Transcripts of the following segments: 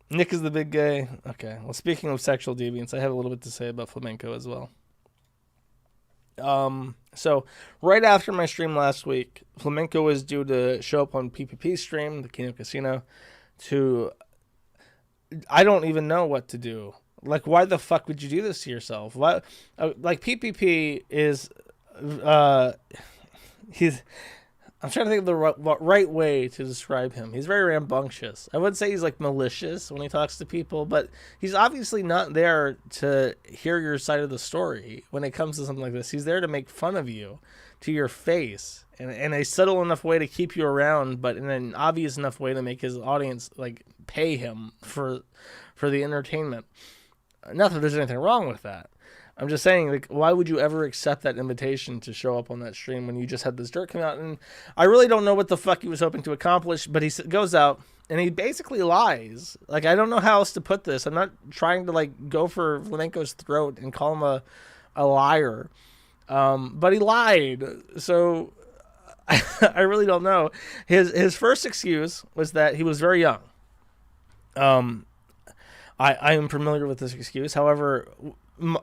Nick is the big gay. Okay. Well, speaking of sexual deviance, I have a little bit to say about flamenco as well. So right after my stream last week, flamenco was due to show up on PPP stream, the Kino Casino, to I don't even know what to do. Like, why the fuck would you do this to yourself? Why, like PPP is, uh, he's I'm trying to think of the right way to describe him. He's very rambunctious. I would say he's like malicious when he talks to people, but he's obviously not there to hear your side of the story when it comes to something like this. He's there to make fun of you to your face in a subtle enough way to keep you around, but in an obvious enough way to make his audience like pay him for the entertainment. Not that there's anything wrong with that. I'm just saying, like, why would you ever accept that invitation to show up on that stream when you just had this dirt come out? And I really don't know what the fuck he was hoping to accomplish, but he goes out and he basically lies. Like, I don't know how else to put this. I'm not trying to, like, go for Flamenco's throat and call him a liar. But he lied. So I really don't know. His first excuse was that he was very young. I am familiar with this excuse. However,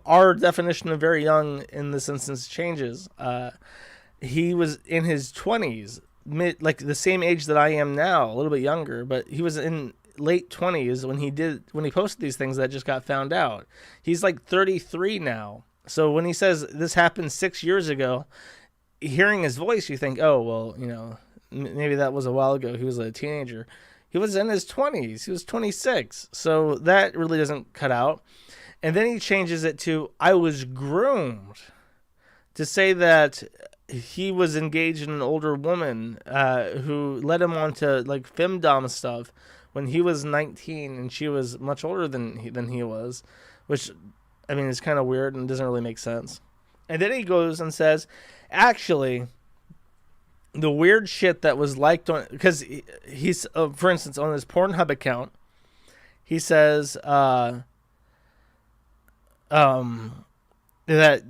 our definition of very young in this instance changes. He was in his 20s, like the same age that I am now, a little bit younger, but he was in late 20s when he posted these things that just got found out. He's like 33 now. So when he says this happened 6 years ago, hearing his voice, you think, oh, well, maybe that was a while ago. He was a teenager. He was in his 20s. He was 26. So that really doesn't cut out. And then he changes it to, I was groomed, to say that he was engaged in an older woman who led him on to like femdom stuff when he was 19 and she was much older than he was, which, I mean, is kind of weird and doesn't really make sense. And then he goes and says, actually, the weird shit that was liked on, because he's, for instance, on his Pornhub account, he says, that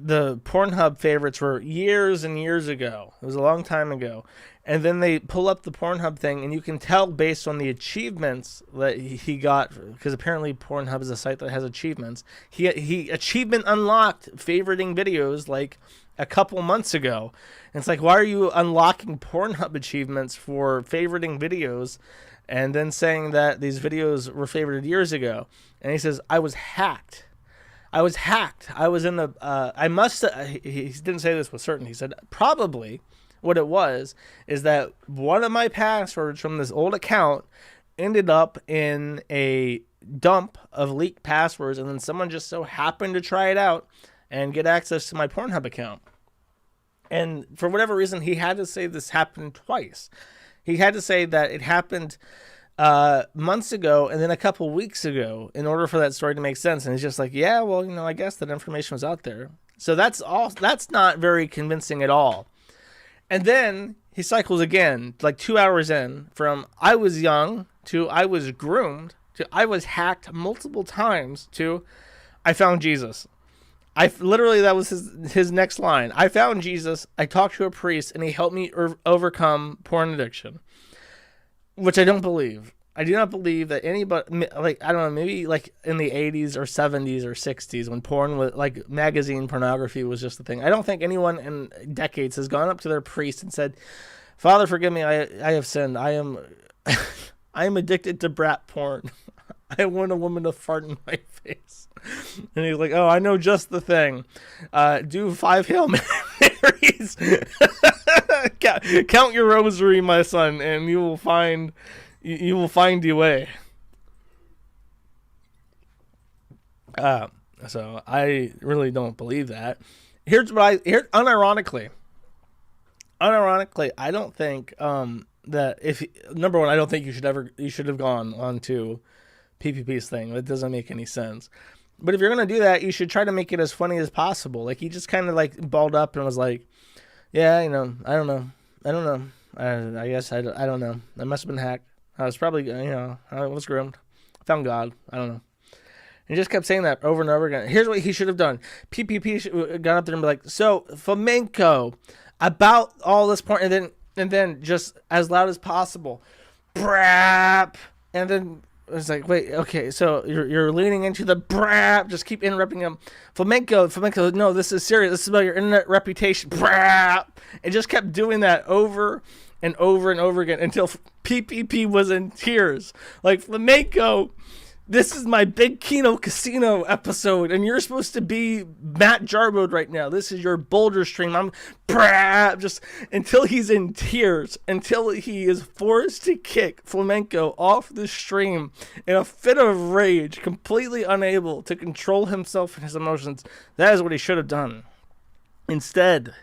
the Pornhub favorites were years and years ago. It was a long time ago. And then they pull up the Pornhub thing, and you can tell based on the achievements that he got, because apparently Pornhub is a site that has achievements. He achievement unlocked favoriting videos like a couple months ago. And it's like, why are you unlocking Pornhub achievements for favoriting videos and then saying that these videos were favorited years ago? And he says, I was hacked. I was in the, he didn't say this with certainty. He said, probably what it was is that one of my passwords from this old account ended up in a dump of leaked passwords, and then someone just so happened to try it out and get access to my Pornhub account. And for whatever reason, he had to say this happened twice. He had to say that it happened months ago and then a couple weeks ago in order for that story to make sense. And he's just like, yeah, well, I guess that information was out there. So that's not very convincing at all. And then he cycles again, like 2 hours in, from I was young to I was groomed to I was hacked multiple times to I found Jesus. Literally, that was his next line. I found Jesus, I talked to a priest, and he helped me overcome porn addiction. Which I don't believe. I do not believe that anybody, like, I don't know, maybe like in the 80s or 70s or 60s when porn was, like, magazine pornography was just the thing. I don't think anyone in decades has gone up to their priest and said, Father, forgive me, I have sinned. I am I am addicted to brat porn. I want a woman to fart in my face. And he's like, oh, I know just the thing. Do 5 Hail Marys. Count your rosary, my son, and you will find your way. So I really don't believe that. Here's what unironically, I don't think that if number one, I don't think you should have gone on to PPP's thing. It doesn't make any sense. But if you're gonna do that, you should try to make it as funny as possible. Like, he just kind of like balled up and was like, yeah, I don't know. I guess I don't know. I must have been hacked. I was probably, I was groomed. I found God. I don't know. And he just kept saying that over and over again. Here's what he should have done. PPP should gone up there and be like, so Flamenco, about all this porn, and then just as loud as possible, brap, and then It's like, wait, okay, so you're leaning into the brap. Just keep interrupting him. Flamenco. No, this is serious. This is about your internet reputation. Brap. And just kept doing that over and over and over again until PPP was in tears. Like, Flamenco, this is my big Kino Casino episode, and you're supposed to be Matt Jarbo right now. This is your Boulder stream. I'm just until he's in tears, until he is forced to kick Flamenco off the stream in a fit of rage, completely unable to control himself and his emotions. That is what he should have done. Instead,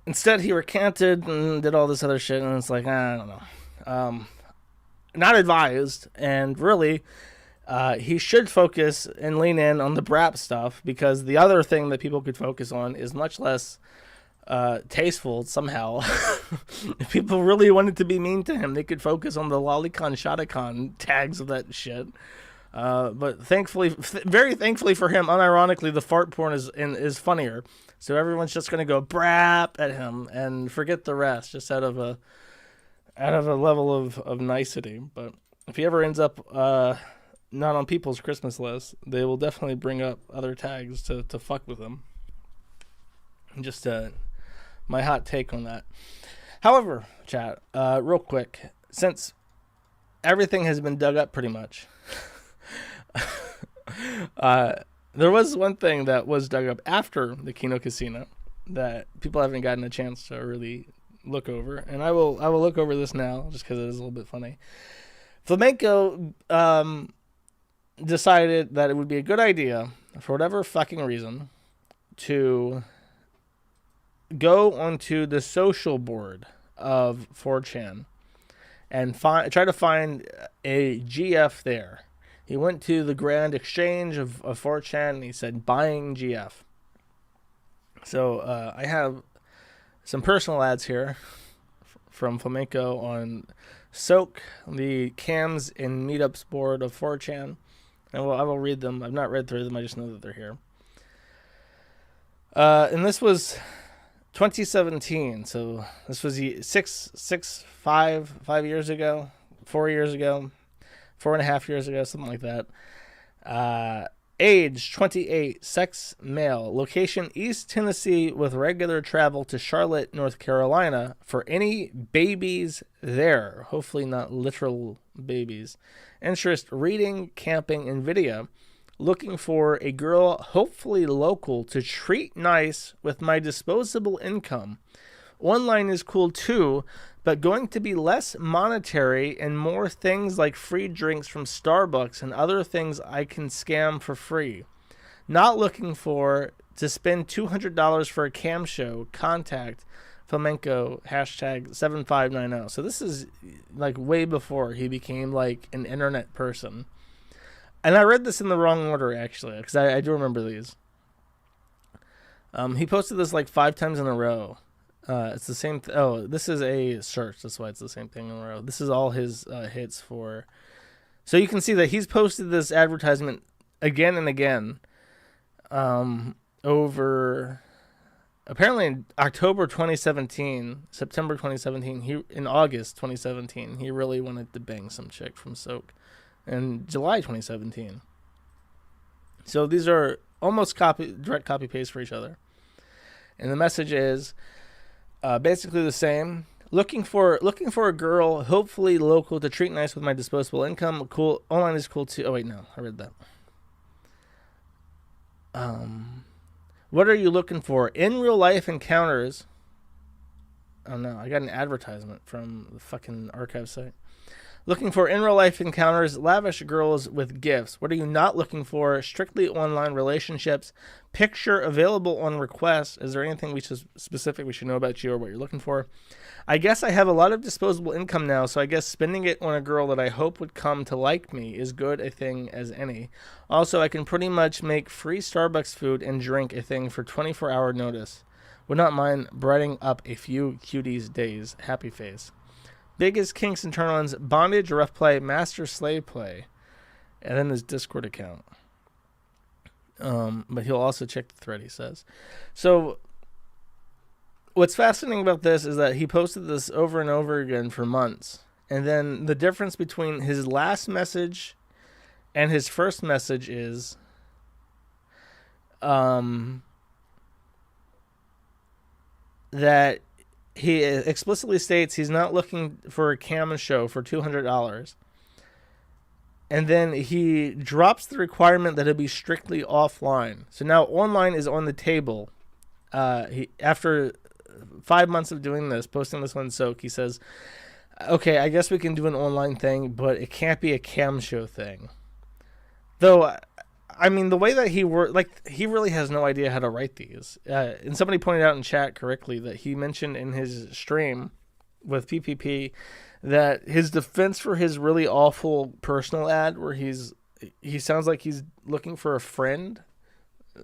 he recanted and did all this other shit, and it's like, I don't know. Not advised, and really, he should focus and lean in on the brap stuff, because the other thing that people could focus on is much less tasteful somehow. If people really wanted to be mean to him, they could focus on the lolicon shotacon tags of that shit. But thankfully, very thankfully for him, unironically, the fart porn is funnier. So everyone's just gonna go brap at him and forget the rest, just out of a level of nicety. But if he ever ends up not on people's Christmas list, they will definitely bring up other tags to fuck with him. Just my hot take on that. However, chat, real quick, since everything has been dug up pretty much, there was one thing that was dug up after the Kino Casino that people haven't gotten a chance to really look over, and I will look over this now just because it is a little bit funny. Flamenco decided that it would be a good idea, for whatever fucking reason, to go onto the social board of 4chan and try to find a GF there. He went to the Grand Exchange of 4chan and he said, buying GF. So I have some personal ads here from Flamenco on Soak, the cams and meetups board of 4chan. And I will read them. I've not read through them. I just know that they're here. And this was 2017. So this was 5 years ago, 4 years ago, 4.5 years ago, something like that. Age 28, sex male, location East Tennessee with regular travel to Charlotte, North Carolina for any babies there. Hopefully not literal babies. Interest, reading, camping, and video. Looking for a girl, hopefully local, to treat nice with my disposable income. Online is cool too, but going to be less monetary and more things like free drinks from Starbucks and other things I can scam for free. Not looking for to spend $200 for a cam show. Contact Flamenco #7590. So this is like way before he became like an internet person. And I read this in the wrong order actually, because I do remember these. He posted this like 5 times in a row. It's the same. This is a search. That's why it's the same thing in a row. This is all his hits for. So you can see that he's posted this advertisement again and again. Over apparently in October 2017, September 2017, in August 2017, he really wanted to bang some chick from Soak. In July 2017. So these are almost direct copy paste for each other. And the message is basically the same. Looking for a girl, hopefully local, to treat nice with my disposable income. Cool. Online is cool too. Oh wait, no, I read that. What are you looking for? In real life encounters. Oh no, I got an advertisement from the fucking archive site. Looking for in real life encounters, lavish girls with gifts. What are you not looking for? Strictly online relationships. Picture available on request. Is there anything specific we should know about you or what you're looking for? I guess I have a lot of disposable income now, so I guess spending it on a girl that I hope would come to like me is good a thing as any. Also, I can pretty much make free Starbucks food and drink a thing for 24-hour notice. Would not mind brightening up a few cuties days. Happy face. Biggest kinks and turn-ons, bondage, rough play, master slave play, and then his Discord account. But he'll also check the thread, he says. So what's fascinating about this is that he posted this over and over again for months, And then the difference between his last message and his first message is that he explicitly states he's not looking for a cam show for $200. And then he drops the requirement that it be strictly offline. So now online is on the table. After 5 months of doing this, posting this on Soak, he says, okay, I guess we can do an online thing, but it can't be a cam show thing. Though, I mean, the way that he he really has no idea how to write these. And somebody pointed out in chat correctly that he mentioned in his stream with PPP that his defense for his really awful personal ad where he sounds like he's looking for a friend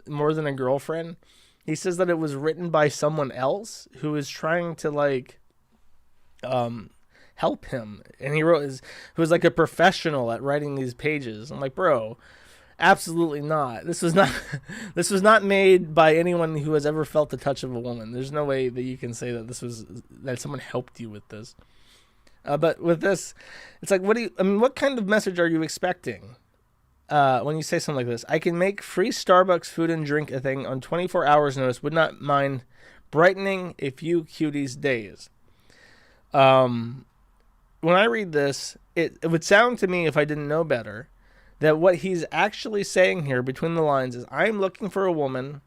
more than a girlfriend. He says that it was written by someone else who is trying to help him, and who was like a professional at writing these pages. I'm like, bro, absolutely not. This was not made by anyone who has ever felt the touch of a woman. There's no way that you can say that someone helped you with this. But with this, it's like, what kind of message are you expecting when you say something like this? I can make free Starbucks food and drink a thing on 24 hours notice. Would not mind brightening a few cuties' days. When I read this, it would sound to me, if I didn't know better, that what he's actually saying here between the lines is, I'm looking for a woman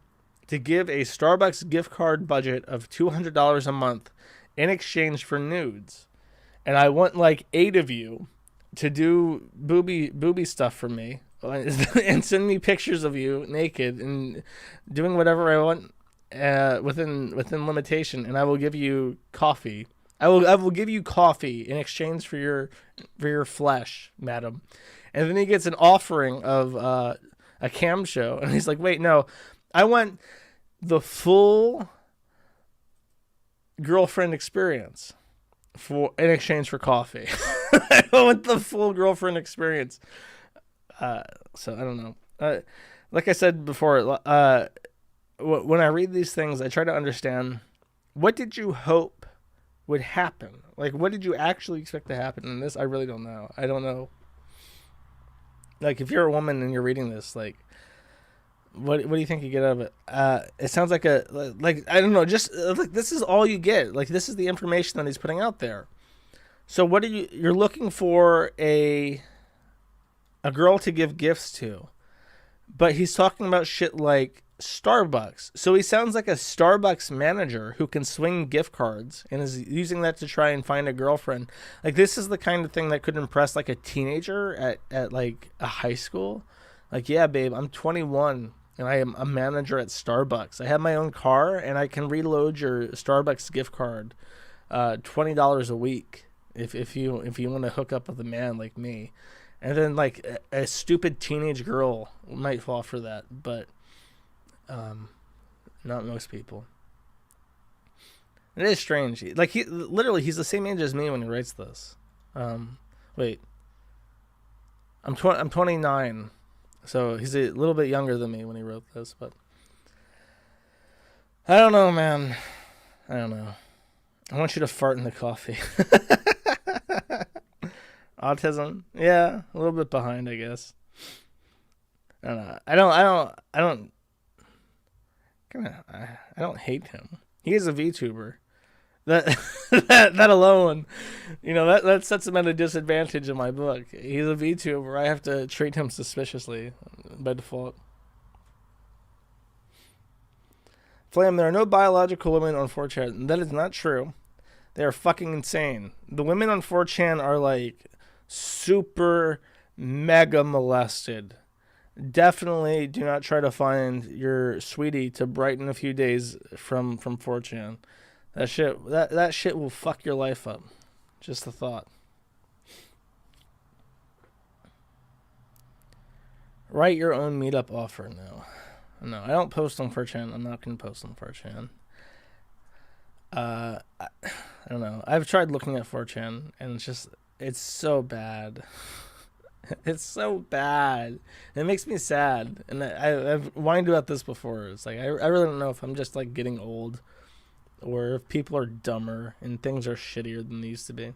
to give a Starbucks gift card budget of $200 a month in exchange for nudes. And I want like 8 of you to do booby stuff for me and send me pictures of you naked and doing whatever I want within limitation, and I will give you coffee. I will give you coffee in exchange for your flesh, madam. And then he gets an offering of a cam show, and he's like, wait, no, I want the full girlfriend experience in exchange for coffee. I want the full girlfriend experience. So I don't know. Like I said before, when I read these things, I try to understand, what did you hope would happen? Like, what did you actually expect to happen in this? I really don't know. I don't know. Like, if you're a woman and you're reading this, like, what do you think you get out of it? It sounds like I don't know, just like, this is all you get. Like, this is the information that he's putting out there. So what you're looking for a girl to give gifts to, but he's talking about shit like Starbucks. So he sounds like a Starbucks manager who can swing gift cards and is using that to try and find a girlfriend. Like, this is the kind of thing that could impress like a teenager at like a high school. Like, yeah, babe, I'm 21 and I am a manager at Starbucks. I have my own car and I can reload your Starbucks gift card $20 a week if you want to hook up with a man like me. And then like a stupid teenage girl might fall for that, but not most people. It is strange. Like, he's the same age as me when he writes this. Wait, I'm 29, so he's a little bit younger than me when he wrote this. But I don't know, man. I don't know. I want you to fart in the coffee. Autism, yeah, a little bit behind, I guess. I don't know. I don't hate him. He is a VTuber. That alone, that sets him at a disadvantage in my book. He's a VTuber. I have to treat him suspiciously by default. Flam, there are no biological women on 4chan. That is not true. They are fucking insane. The women on 4chan are like super mega molested. Definitely do not try to find your sweetie to brighten a few days from 4chan. That shit will fuck your life up. Just a thought. Write your own meetup offer. No, I don't post on 4chan. I'm not going to post on 4chan. I don't know. I've tried looking at 4chan, and it's so bad. It's so bad. It makes me sad. And I've whined about this before. It's like, I really don't know if I'm just like getting old, or if people are dumber and things are shittier than they used to be.